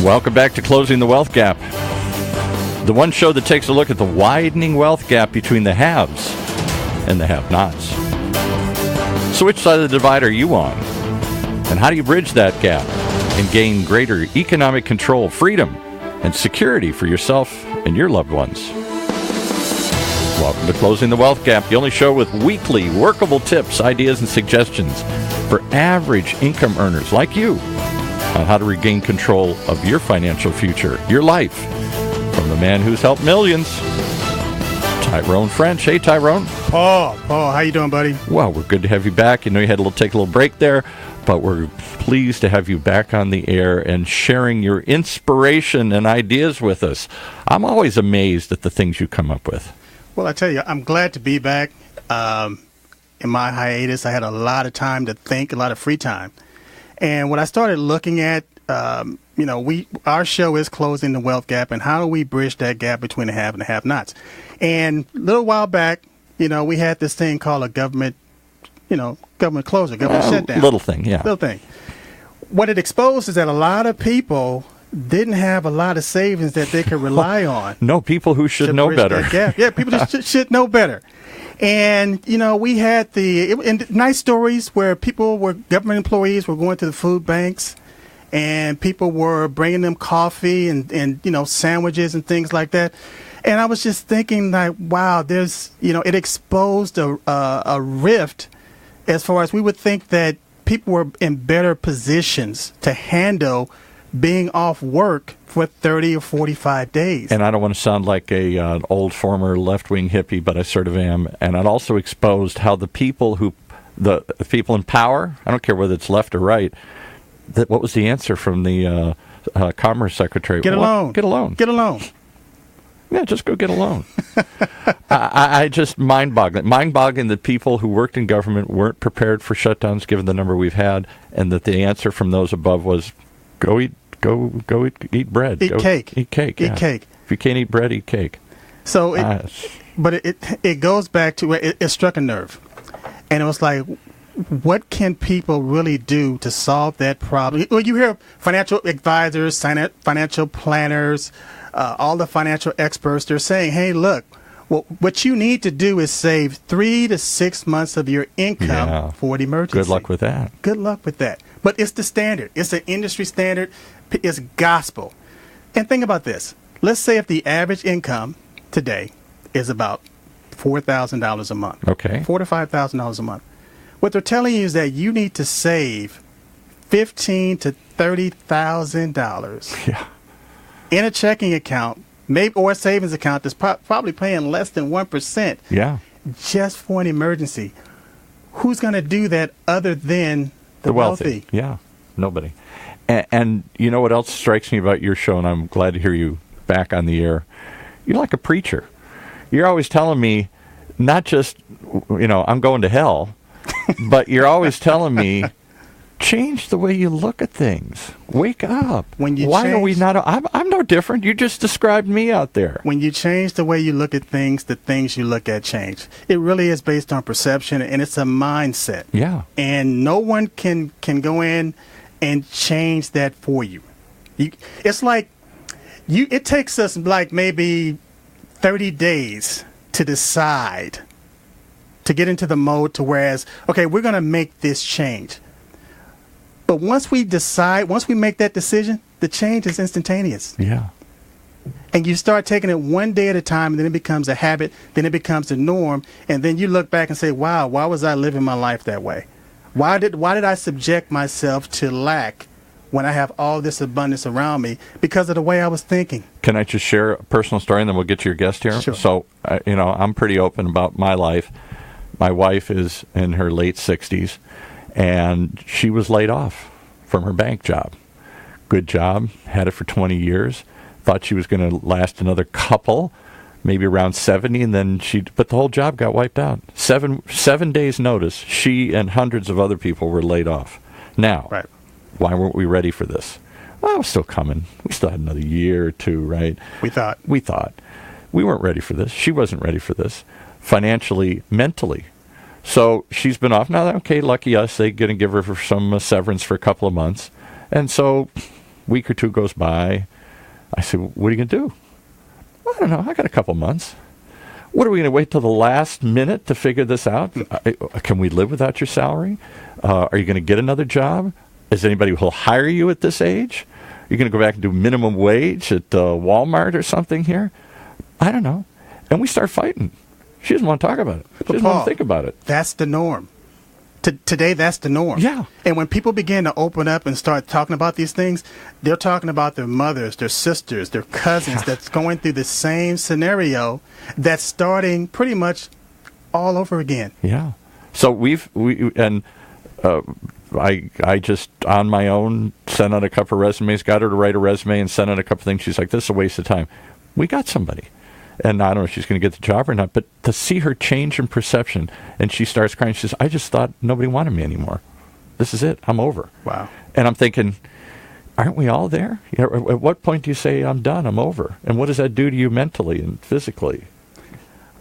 Welcome back to Closing the Wealth Gap, the one show that takes a look at the widening wealth gap between the haves and the have-nots. So which side of the divide are you on? And how do you bridge that gap and gain greater economic control, freedom, and security for yourself and your loved ones? Welcome to Closing the Wealth Gap, the only show with weekly workable tips, ideas, and suggestions for average income earners like you on how to regain control of your financial future, your life, from the man who's helped millions, Tyrone French. Hey, Tyrone. Paul, how you doing, buddy? Well, we're good to have you back. You know, you had to take a little break there, but we're pleased to have you back on the air and sharing your inspiration and ideas with us. I'm always amazed at the things you come up with. Well, I tell you, I'm glad to be back. In my hiatus, I had a lot of time to think, a lot of free time. And when I started looking at, our show is Closing the Wealth Gap, and how do we bridge that gap between the have and the have-nots? And a little while back, we had this thing called a government closure, government shutdown. Little thing, yeah. Little thing. What it exposed is that a lot of people didn't have a lot of savings that they could rely on. No, people who should know better. Yeah, people just should know better. And, we had nice stories where government employees were going to the food banks and people were bringing them coffee and sandwiches and things like that. And I was just thinking like, wow, it exposed a rift as far as we would think that people were in better positions to handle being off work for 30 or 45 days. And I don't want to sound like an old former left-wing hippie, but I sort of am. And it also exposed how the people in power, I don't care whether it's left or right, what was the answer from the Commerce Secretary? Get a loan. Get a loan. Get a loan. Yeah, just go get a loan. I just mind-boggling that people who worked in government weren't prepared for shutdowns given the number we've had, and that the answer from those above was go eat bread. Eat cake. Eat cake. Eat cake. If you can't eat bread, eat cake. So, it goes back to where it struck a nerve, and it was like, what can people really do to solve that problem? Well, you hear financial advisors, financial planners, all the financial experts. They're saying, "Hey, look, what you need to do is save 3 to 6 months of your income for an emergency." Good luck with that. Good luck with that. But it's the standard. It's the industry standard. It's gospel. And think about this. Let's say if the average income today is about $4,000 a month. Okay. $4,000 to $5,000 a month. What they're telling you is that you need to save $15,000 to $30,000 in a checking account, maybe or a savings account that's probably paying less than 1%. Yeah. Just for an emergency. Who's going to do that other than the wealthy? Yeah, nobody. And you know what else strikes me about your show, and I'm glad to hear you back on the air? You're like a preacher. You're always telling me, not just, I'm going to hell, but you're always telling me, change the way you look at things. Wake up. Why are we not? I'm no different. You just described me out there. When you change the way you look at things, the things you look at change. It really is based on perception, and it's a mindset. Yeah. And no one can go in and change that for you. It's like it takes us like maybe 30 days to decide to get into the mode to whereas, okay, we're going to make this change. But once we make that decision, the change is instantaneous. Yeah. And you start taking it one day at a time, and then it becomes a habit, then it becomes the norm, and then you look back and say, wow, why was I living my life that way? Why did I subject myself to lack when I have all this abundance around me because of the way I was thinking? Can I just share a personal story, and then we'll get to your guest here? Sure. So, I'm pretty open about my life. My wife is in her late 60s, and she was laid off from her bank job. Good job, had it for 20 years, thought she was going to last another couple, maybe around 70, and then but the whole job got wiped out. Seven days notice, she and hundreds of other people were laid off. Now, right. Why weren't we ready for this? Well, it was still coming. We still had another year or two, right? We thought. We weren't ready for this. She wasn't ready for this, financially, mentally. So she's been off. Now, okay, lucky us, they're going to give her some severance for a couple of months. And so week or two goes by. I said, what are you going to do? I don't know. I got a couple months. What, are we going to wait till the last minute to figure this out? Can we live without your salary? Are you going to get another job? Is anybody who will hire you at this age? Are you going to go back and do minimum wage at Walmart or something here? I don't know. And we start fighting. She doesn't want to talk about it. She doesn't want to think about it. That's the norm. Today, that's the norm. Yeah. And when people begin to open up and start talking about these things, they're talking about their mothers, their sisters, their cousins that's going through the same scenario that's starting pretty much all over again. Yeah. So I just, on my own, sent out a couple of resumes, got her to write a resume and sent out a couple of things. She's like, this is a waste of time. We got somebody. And I don't know if she's going to get the job or not, but to see her change in perception, and she starts crying, she says, I just thought nobody wanted me anymore. This is it. I'm over. Wow. And I'm thinking, aren't we all there? You know, at what point do you say, I'm done, I'm over? And what does that do to you mentally and physically?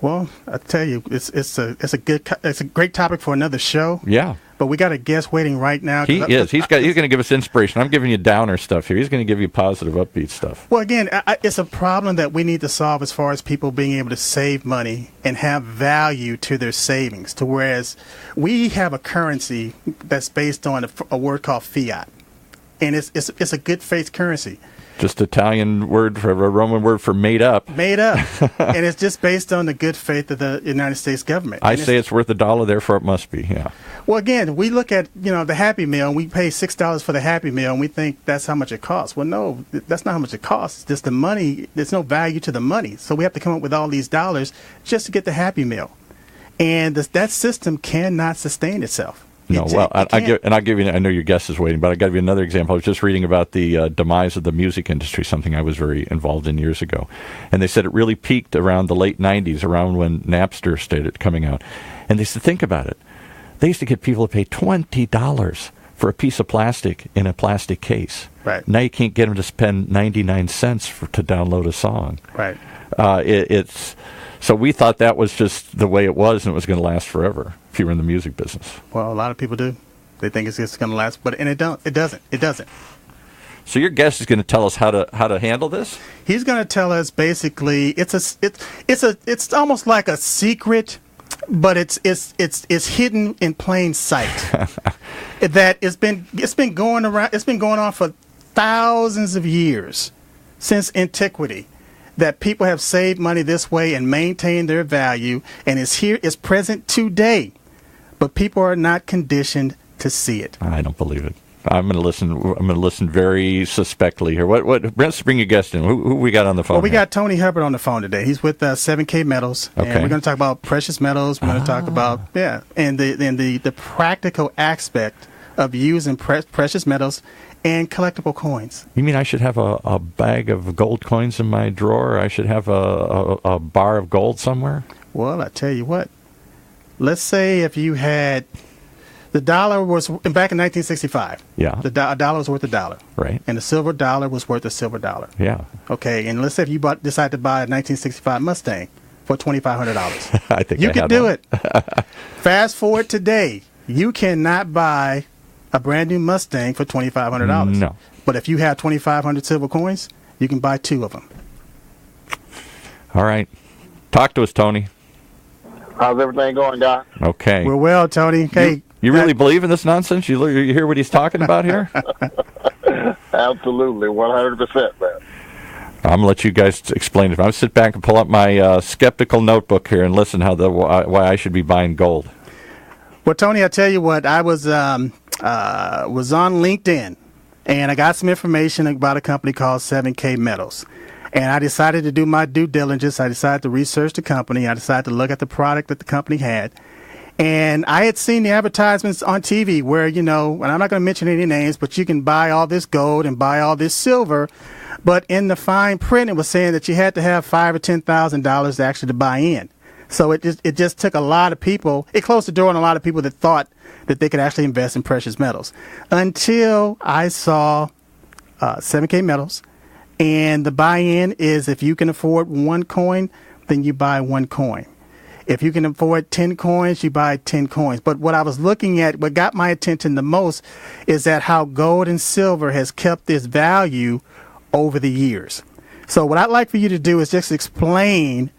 Well, I tell you, it's a great topic for another show. Yeah. But we got a guest waiting right now. He is. He's going to give us inspiration. I'm giving you downer stuff here. He's going to give you positive, upbeat stuff. Well, again, it's a problem that we need to solve as far as people being able to save money and have value to their savings. To whereas we have a currency that's based on a word called fiat, and it's a good faith currency. Just Italian word for a Roman word for made up. Made up. And it's just based on the good faith of the United States government. I say it's worth $1, therefore it must be, yeah. Well, again, we look at, the Happy Meal, and we pay $6 for the Happy Meal, and we think that's how much it costs. Well, no, that's not how much it costs. It's just the money. There's no value to the money. So we have to come up with all these dollars just to get the Happy Meal. And that system cannot sustain itself. No, well, I'll give you, I know your guest is waiting, but I'll give you another example. I was just reading about the demise of the music industry, something I was very involved in years ago. And they said it really peaked around the late 90s, around when Napster started coming out. And they said, think about it. They used to get people to pay $20 for a piece of plastic in a plastic case. Right. Now you can't get them to spend 99 cents to download a song. Right. So we thought that was just the way it was, and it was going to last forever if you were in the music business. Well, a lot of people do. They think it's just going to last, and it doesn't. It doesn't. So your guest is going to tell us how to handle this? He's going to tell us basically it's almost like a secret, but it's hidden in plain sight. That it's been going on for thousands of years, since antiquity. That people have saved money this way and maintained their value, and it's present today, but people are not conditioned to see it. I don't believe it. I'm going to listen very suspectly here. Let's bring your guest in. Who we got on the phone? Well, we got Tony Hubbard on the phone today. He's with 7K Metals, and we're going to talk about precious metals. We're going to talk about and the practical aspect of using precious metals and collectible coins. You mean I should have a bag of gold coins in my drawer? I should have a bar of gold somewhere? Well, I tell you what. Let's say if you had the dollar was back in 1965. Yeah. A dollar was worth $1. Right. And the silver dollar was worth a silver dollar. Yeah. Okay. And let's say if you decide to buy a 1965 Mustang for $2,500. I think you can do it. Fast forward today, you cannot buy a brand new Mustang for $2,500. No. But if you have 2,500 silver coins, you can buy 2 of them. All right. Talk to us, Tony. How's everything going, Doc? Okay. We're well, Tony. Hey, you really believe in this nonsense? You hear what he's talking about here? Absolutely, 100%, man. I'm going to let you guys explain it. I'll sit back and pull up my skeptical notebook here and listen why I should be buying gold. Well, Tony, I tell you what, I was on LinkedIn, and I got some information about a company called 7K Metals. And I decided to do my due diligence. I decided to research the company. I decided to look at the product that the company had. And I had seen the advertisements on TV where, and I'm not going to mention any names, but you can buy all this gold and buy all this silver. But in the fine print, it was saying that you had to have $5,000 or $10,000 to actually buy in. So it just took a lot of people. It closed the door on a lot of people that thought that they could actually invest in precious metals. Until I saw 7K Metals. And the buy-in is if you can afford 1 coin, then you buy 1 coin. If you can afford 10 coins, you buy 10 coins. But what I was looking at, what got my attention the most, is that how gold and silver has kept its value over the years. So what I'd like for you to do is just explain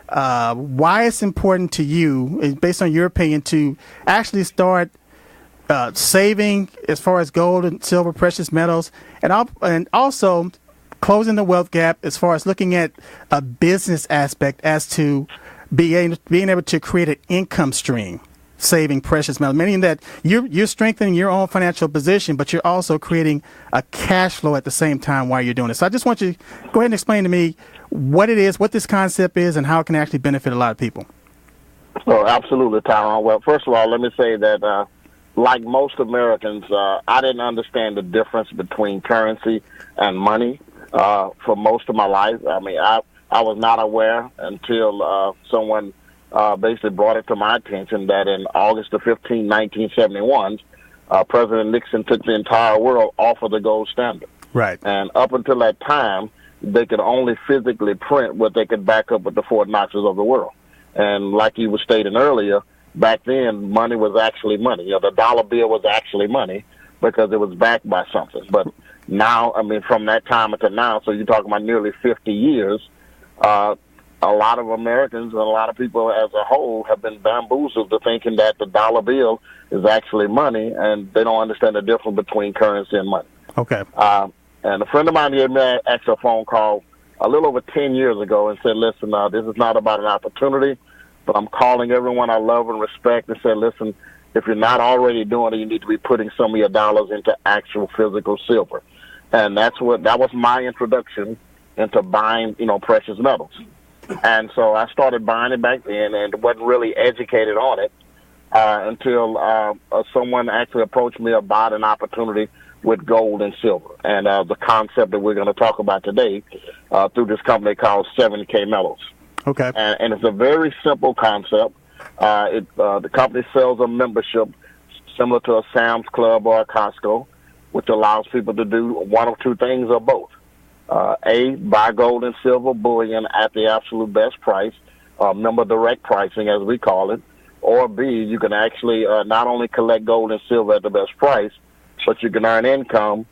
why it's important to you, based on your opinion, to actually start saving as far as gold and silver, precious metals, and also closing the wealth gap as far as looking at a business aspect as to being able to create an income stream, saving precious metals, meaning that you're strengthening your own financial position, but you're also creating a cash flow at the same time while you're doing it. So I just want you to go ahead and explain to me what it is, what this concept is, and how it can actually benefit a lot of people. Oh, absolutely, Tyrone. Well, first of all, let me say that like most Americans, I didn't understand the difference between currency and money for most of my life. I mean, I was not aware until someone basically brought it to my attention that in August the 15th, 1971, President Nixon took the entire world off of the gold standard. Right. And up until that time, they could only physically print what they could back up with the Fort Knoxes of the world. And like you were stating earlier, back then, money was actually money. You know, the dollar bill was actually money because it was backed by something. But now, I mean, from that time until now, so you're talking about nearly 50 years, a lot of Americans and a lot of people as a whole have been bamboozled to thinking that the dollar bill is actually money, and they don't understand the difference between currency and money. Okay. And a friend of mine gave me actually a phone call a little over 10 years ago and said, listen, this is not about an opportunity, but I'm calling everyone I love and respect and said, listen, if you're not already doing it, you need to be putting some of your dollars into actual physical silver. And that was my introduction into buying, precious metals. And so I started buying it back then and wasn't really educated on it until someone actually approached me about an opportunity with gold and silver. And the concept that we're going to talk about today through this company called 7K Metals. Okay. And it's a very simple concept. The company sells a membership similar to a Sam's Club or a Costco, which allows people to do one of two things or both. A, buy gold and silver bullion at the absolute best price, member direct pricing as we call it, or B, you can actually not only collect gold and silver at the best price, but you can earn income,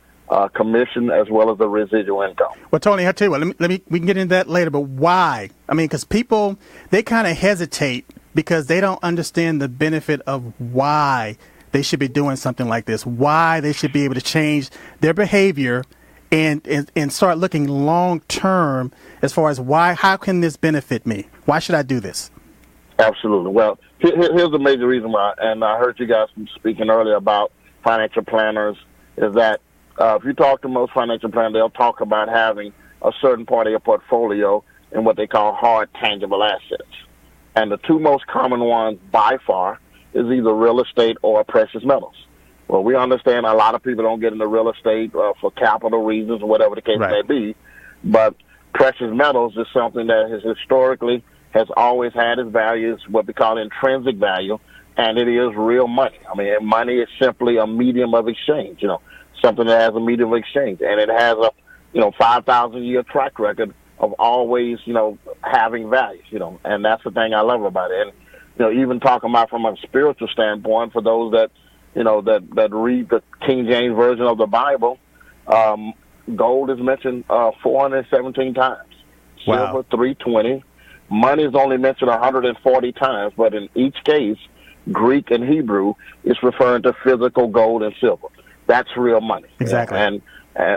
commission, as well as the residual income. Well, Tony, I'll tell you what, we can get into that later, but why? I mean, because people, they kind of hesitate because they don't understand the benefit of why they should be doing something like this, why they should be able to change their behavior and start looking long term as far as how can this benefit me? Why should I do this? Absolutely. Well, here's the major reason why, and I heard you guys speaking earlier about financial planners, is that if you talk to most financial planners, they'll talk about having a certain part of your portfolio in what they call hard tangible assets. And the two most common ones by far is either real estate or precious metals. Well, we understand a lot of people don't get into real estate for capital reasons or whatever the case may be, but precious metals is something that has historically has always had its values, what we call intrinsic value, and it is real money. I mean, money is simply a medium of exchange, something that has a medium of exchange, and it has a 5,000-year track record of always, having value, and that's the thing I love about it. And, even talking about from a spiritual standpoint, for those that, that read the King James Version of the Bible, gold is mentioned 417 times. Wow. Silver, 320. Money is only mentioned 140 times, but in each case, Greek and Hebrew is referring to physical gold and silver. That's real money. Exactly. And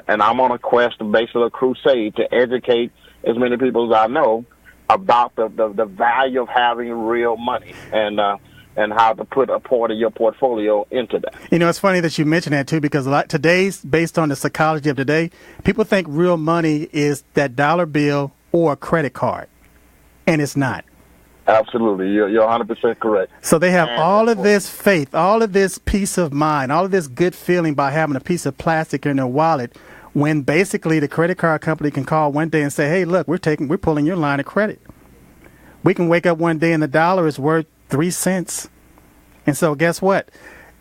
I'm on a quest, basically a crusade, to educate as many people as I know about the value of having real money and how to put a part of your portfolio into that. It's funny that you mentioned that, too, because today's, based on the psychology of today, people think real money is that dollar bill or a credit card, and it's not. Absolutely. You're 100% correct. So they have all of this faith, all of this peace of mind, all of this good feeling by having a piece of plastic in their wallet, when basically the credit card company can call one day and say, hey, look, we're pulling your line of credit. We can wake up one day and the dollar is worth 3 cents. And so guess what?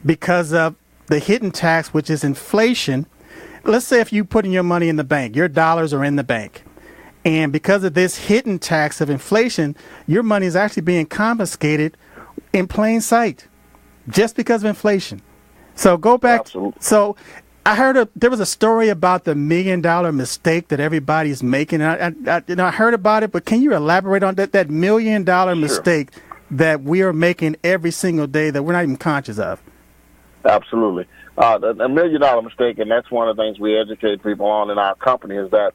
Because of the hidden tax, which is inflation, let's say if you put in your money in the bank, your dollars are in the bank, And because of this hidden tax of inflation, your money is actually being confiscated in plain sight just because of inflation. So go back. Absolutely. So I heard there was a story about the $1 million mistake that everybody's making. And I heard about it, but can you elaborate on that $1 million mistake that we are making every single day that we're not even conscious of? Absolutely. The $1 million mistake, and that's one of the things we educate people on in our company, is that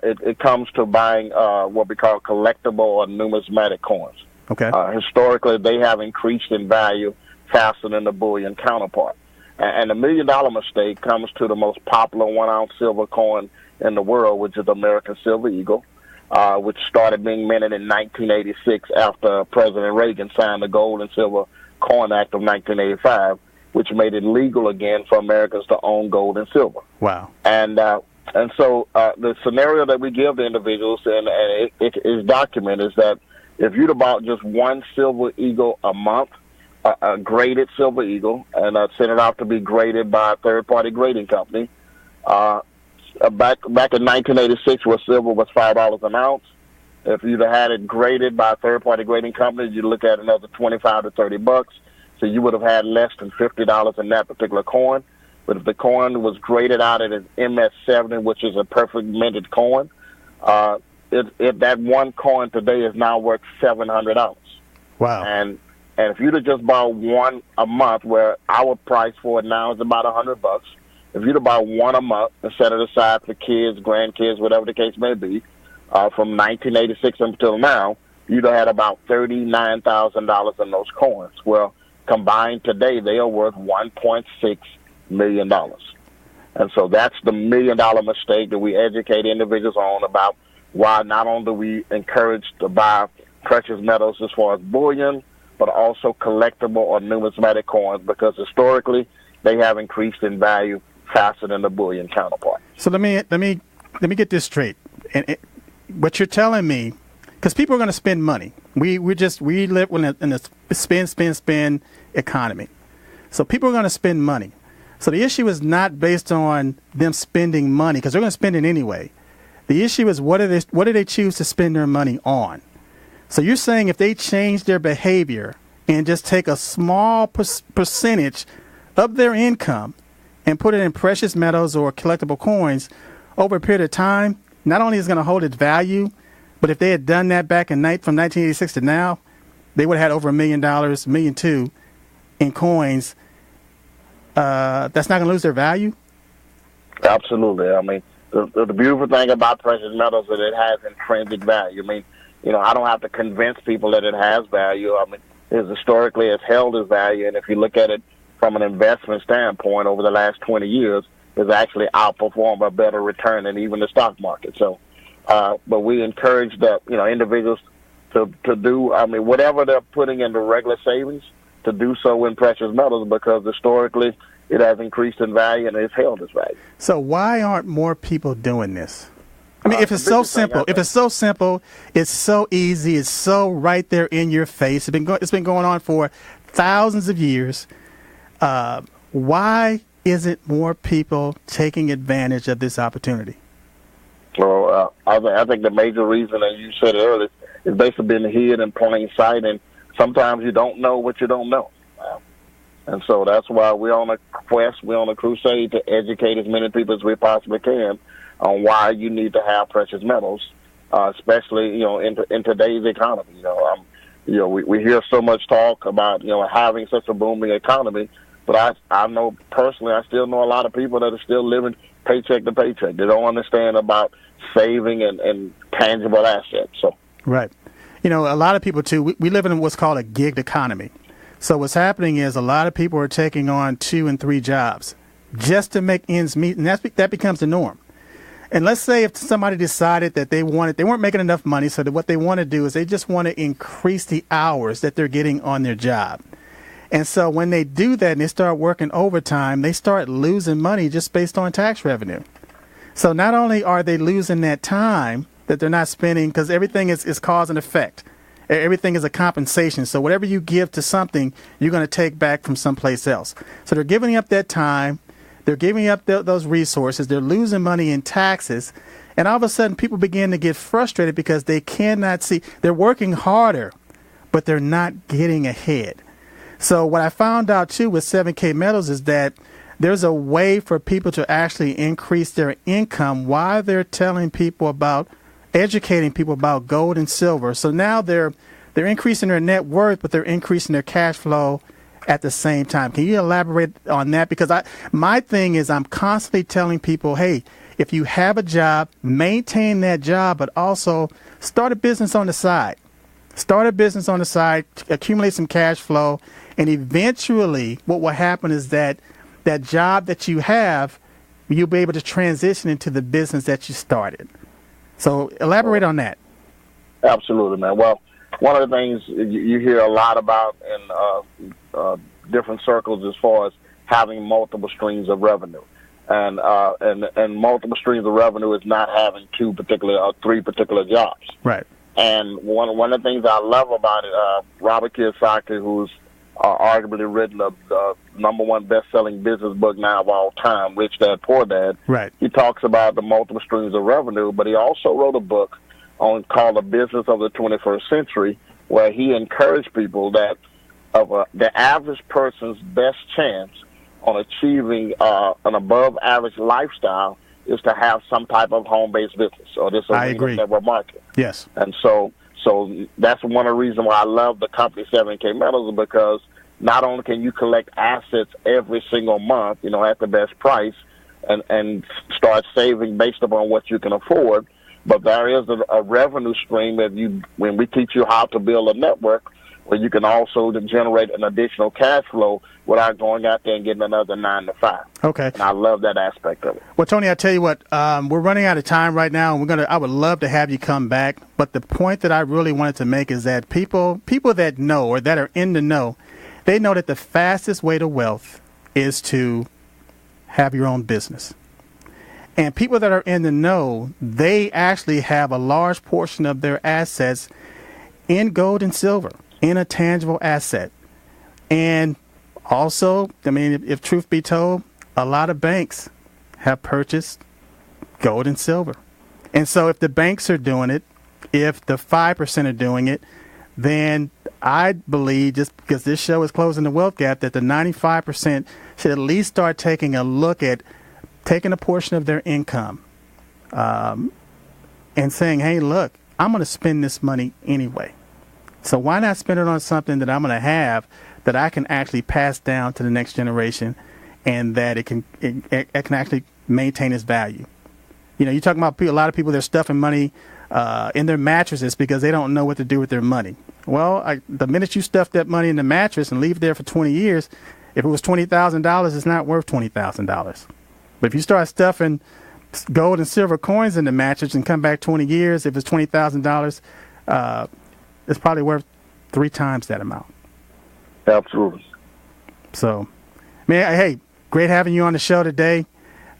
it comes to buying what we call collectible or numismatic coins. Okay. Historically, they have increased in value faster than the bullion counterpart. And the $1 million mistake comes to the most popular 1-ounce silver coin in the world, which is the American Silver Eagle, which started being minted in 1986 after President Reagan signed the Gold and Silver Coin Act of 1985, which made it legal again for Americans to own gold and silver. Wow. And so the scenario that we give to individuals, and it is documented, is that if you'd have bought just one Silver Eagle a month, a graded Silver Eagle, and sent it out to be graded by a third-party grading company, back in 1986, where silver was $5 an ounce, if you'd have had it graded by a third-party grading company, you'd look at another $25 to $30. So you would have had less than $50 in that particular coin. But if the coin was graded out at an MS70, which is a perfect minted coin, that one coin today is now worth $700. Wow. And if you'd have just bought one a month, where our price for it now is about $100, if you'd have bought one a month and set it aside for kids, grandkids, whatever the case may be, from 1986 until now, you'd have had about $39,000 in those coins. Well, combined today, they are worth $1.6 million. And so that's the $1 million mistake that we educate individuals on, about why not only do we encourage to buy precious metals as far as bullion, but also collectible or numismatic coins, because historically they have increased in value faster than the bullion counterpart. So let me get this straight. And what you're telling me, because people are going to spend money. We live in a spend economy. So people are going to spend money. So the issue is not based on them spending money, because they're going to spend it anyway. The issue is what do they choose to spend their money on? So you're saying if they change their behavior and just take a small percentage of their income and put it in precious metals or collectible coins over a period of time, not only is it going to hold its value, but if they had done that back from 1986 to now, they would have had over $1 million, $1.2 million in coins. That's not going to lose their value? Absolutely. I mean, the beautiful thing about precious metals is that it has intrinsic value. I mean, I don't have to convince people that it has value. I mean, historically it's held its value, and if you look at it from an investment standpoint over the last 20 years, it's actually outperformed a better return than even the stock market. So, but we encourage the individuals to do, whatever they're putting into regular savings, to do so in precious metals, because historically it has increased in value and it's held its value. So why aren't more people doing this? I mean, if it's so simple, it's so easy, it's so right there in your face. It's been going on for thousands of years. Why isn't more people taking advantage of this opportunity? Well, I think the major reason, and you said it earlier, is basically being hid in plain sight, and sometimes you don't know what you don't know. And so that's why we're on a quest, we're on a crusade to educate as many people as we possibly can on why you need to have precious metals, especially in today's economy. We hear so much talk about having such a booming economy, but I know personally, I still know a lot of people that are still living paycheck to paycheck. They don't understand about saving and tangible assets. So right, a lot of people too. We live in what's called a gig economy. So what's happening is a lot of people are taking on 2 and 3 jobs just to make ends meet, and that becomes the norm. And let's say if somebody decided that they weren't making enough money, so that what they want to do is they just want to increase the hours that they're getting on their job. And so when they do that and they start working overtime, they start losing money just based on tax revenue. So not only are they losing that time that they're not spending, because everything is cause and effect. Everything is a compensation. So whatever you give to something, you're going to take back from someplace else. So they're giving up that time. They're giving up those resources. They're losing money in taxes. And all of a sudden, people begin to get frustrated because they cannot see. They're working harder, but they're not getting ahead. So what I found out, too, with 7K Metals is that there's a way for people to actually increase their income while they're telling people about, educating people about gold and silver. So now they're increasing their net worth, but they're increasing their cash flow at the same time. Can you elaborate on that? Because my thing is I'm constantly telling people, hey, if you have a job, maintain that job, but also start a business on the side. Start a business on the side, accumulate some cash flow, and eventually what will happen is that job that you have, you'll be able to transition into the business that you started. So elaborate on that. Absolutely, man. Well, one of the things you hear a lot about in different circles as far as having multiple streams of revenue. And multiple streams of revenue is not having two particular or three particular jobs. Right. And one of the things I love about it, Robert Kiyosaki, who's arguably written the number one best-selling business book now of all time, Rich Dad, Poor Dad. Right. He talks about the multiple streams of revenue, but he also wrote a book called The Business of the 21st Century, where he encouraged people that the average person's best chance on achieving an above-average lifestyle is to have some type of home-based business or this network market. Yes. And so that's one of the reasons why I love the company 7K Metals, because not only can you collect assets every single month, at the best price and start saving based upon what you can afford, but there is a revenue stream when we teach you how to build a network where you can also generate an additional cash flow without going out there and getting another 9 to 5. Okay. And I love that aspect of it. Well, Tony, I tell you what, we're running out of time right now, and I would love to have you come back. But the point that I really wanted to make is that people that know or that are in the know, they know that the fastest way to wealth is to have your own business. And people that are in the know, they actually have a large portion of their assets in gold and silver, in a tangible asset. And also, if truth be told, a lot of banks have purchased gold and silver. And so if the banks are doing it, if the 5% are doing it, then I believe, just because this show is closing the wealth gap, that the 95% should at least start taking a look at taking a portion of their income and saying, hey, look, I'm going to spend this money anyway. So why not spend it on something that I'm going to have that I can actually pass down to the next generation, and that it can actually maintain its value? You're talking about a lot of people that are stuffing money in their mattresses because they don't know what to do with their money. Well, the minute you stuff that money in the mattress and leave it there for 20 years, if it was $20,000, it's not worth $20,000. But if you start stuffing gold and silver coins in the mattress and come back 20 years, if it's $20,000, it's probably worth 3 times that amount. Absolutely. So, hey, great having you on the show today.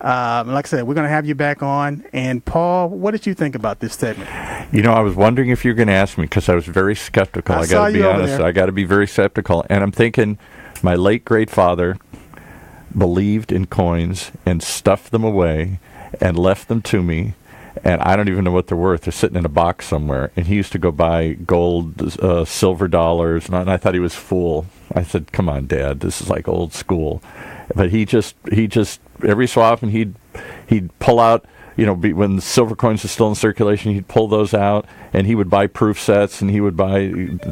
Like I said, we're going to have you back on. And Paul, what did you think about this segment? I was wondering if you were going to ask me, because I was very skeptical. I got to be honest. I got to be very skeptical. And I'm thinking my late great father believed in coins and stuffed them away and left them to me. And I don't even know what they're worth. They're sitting in a box somewhere. And he used to go buy gold, silver dollars. And I thought he was a fool. I said, come on, Dad, this is like old school. But he just every so often he'd pull out, when the silver coins are still in circulation, he'd pull those out, and he would buy proof sets, and he would buy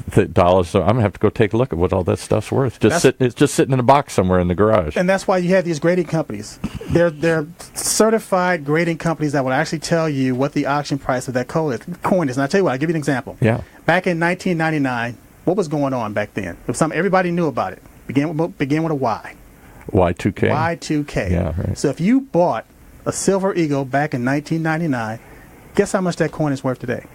the dollars. So I'm going to have to go take a look at what all that stuff's worth. It's just sitting in a box somewhere in the garage. And that's why you have these grading companies. They're certified grading companies that will actually tell you what the auction price of that coin is. And I'll tell you what, I'll give you an example. Yeah. Back in 1999, what was going on back then? It was something everybody knew about it. Began with a Y. Y2K. Y2K. Yeah, right. So if you bought a silver eagle back in 1999, guess how much that coin is worth today?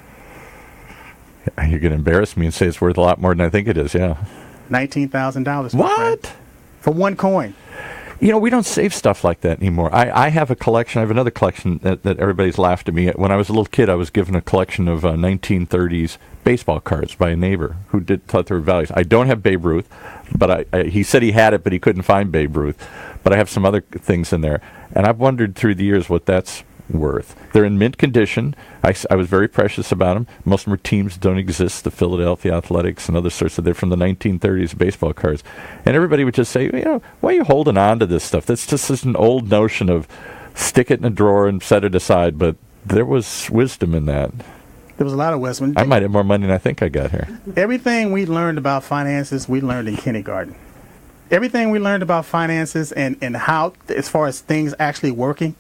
You're going to embarrass me and say it's worth a lot more than I think it is, yeah. $19,000. What? For one coin. We don't save stuff like that anymore. I have a collection. I have another collection that everybody's laughed at me. When I was a little kid, I was given a collection of 1930s baseball cards by a neighbor who thought they were values. I don't have Babe Ruth, but he said he had it, but he couldn't find Babe Ruth. But I have some other things in there. And I've wondered through the years what that's worth. They're in mint condition. I was very precious about them. Most of them are teams that don't exist, the Philadelphia Athletics and other sorts of. They're from the 1930s baseball cards. And everybody would just say, why are you holding on to this stuff? That's just an old notion of stick it in a drawer and set it aside. But there was wisdom in that. There was a lot of wisdom. I might have more money than I think I got here. Everything we learned about finances, we learned in kindergarten. Everything we learned about finances and how, as far as things actually working,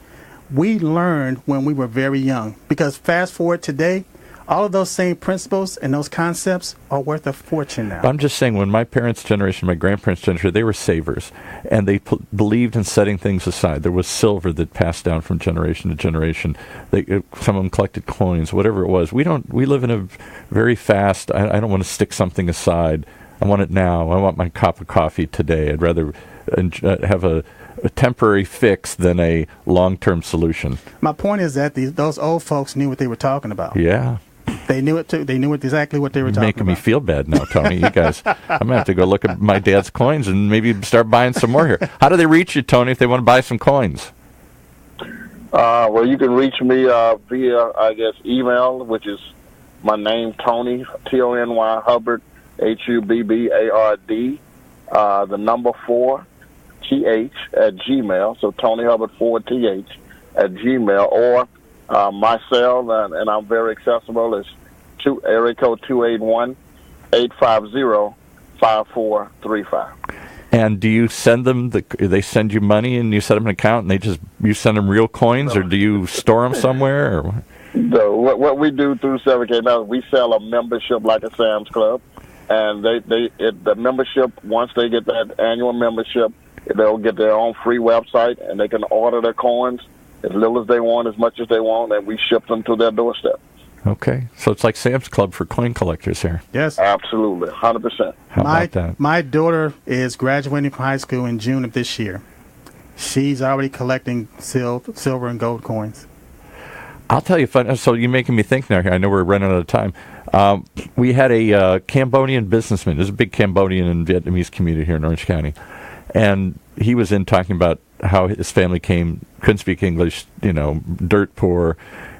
we learned when we were very young. Because fast forward today, all of those same principles and those concepts are worth a fortune now. But I'm just saying, when my parents' generation, my grandparents' generation, they were savers, and they believed in setting things aside. There was silver that passed down from generation to generation. Some of them collected coins, whatever it was. We live in a very fast, I don't want to stick something aside. I want it now. I want my cup of coffee today. I'd rather have a temporary fix than a long-term solution. My point is that those old folks knew what they were talking about. Yeah. They knew it too. They knew exactly what they were talking about. Making me feel bad now, Tony. You guys, I'm going to have to go look at my dad's coins and maybe start buying some more here. How do they reach you, Tony, if they want to buy some coins? Well, you can reach me via, email, which is my name, Tony, Tony Hubbard, Hubbard, the number 4, TH at Gmail. So Tony Hubbard 4TH at Gmail, or my cell, and I'm very accessible, is area code 281-850-5435. And do you send them? They send you money, and you set them an account, and you send them real coins, or do you store them somewhere? Or? So what we do through 7K now is we sell a membership like a Sam's Club, and the membership, once they get that annual membership, they'll get their own free website, and they can order their coins as little as they want, as much as they want, and we ship them to their doorstep. Okay, so it's like Sam's Club for coin collectors here. Yes, absolutely, 100%. How about that? My daughter is graduating from high school in June of this year. She's already collecting silver and gold coins. I'll tell you, so you're making me think now here. I know we're running out of time. We had a Cambodian businessman. There's a big Cambodian and Vietnamese community here in Orange County. And he was in talking about how his family couldn't speak English, dirt poor,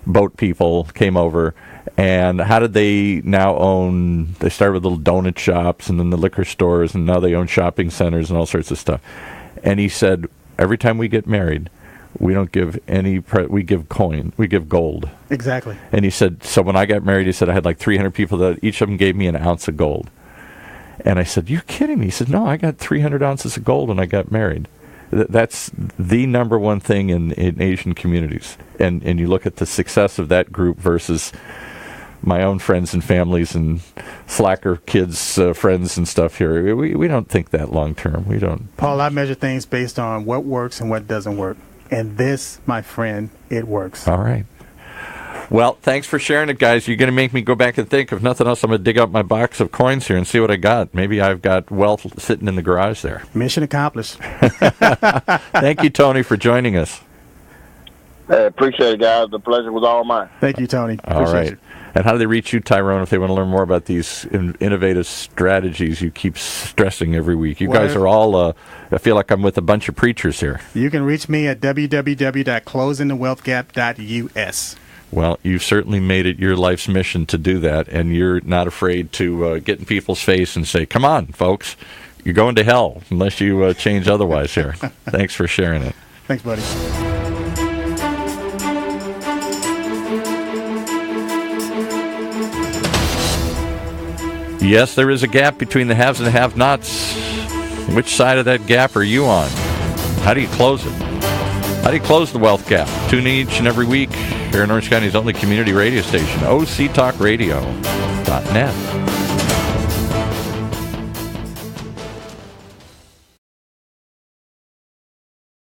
boat people came over. And how did they now own, they started with little donut shops and then the liquor stores, and now they own shopping centers and all sorts of stuff. And he said, every time we get married, we don't give we give gold. Exactly. And he said, so when I got married, he said, I had like 300 people that each of them gave me an ounce of gold. And I said, you kidding me? He said, no, I got 300 ounces of gold when I got married. That's the number one thing in Asian communities. And you look at the success of that group versus my own friends and families and slacker kids' friends and stuff here. We don't think that long term. We don't. Paul, I measure things based on what works and what doesn't work. And this, my friend, it works. All right. Well, thanks for sharing it, guys. You're going to make me go back and think. If nothing else, I'm going to dig up my box of coins here and see what I got. Maybe I've got wealth sitting in the garage there. Mission accomplished. Thank you, Tony, for joining us. Appreciate it, guys. The pleasure was all mine. Thank you, Tony. All right. And how do they reach you, Tyrone, if they want to learn more about these innovative strategies you keep stressing every week? You guys are all, I feel like I'm with a bunch of preachers here. You can reach me at www.closingthewealthgap.us. Well, you've certainly made it your life's mission to do that, and you're not afraid to get in people's face and say, come on, folks, you're going to hell unless you change otherwise here. Thanks for sharing it. Thanks, buddy. Yes, there is a gap between the haves and the have-nots. Which side of that gap are you on? How do you close it? How do you close the wealth gap? Tune in each and every week here in Orange County's only community radio station, OCTalkRadio.net.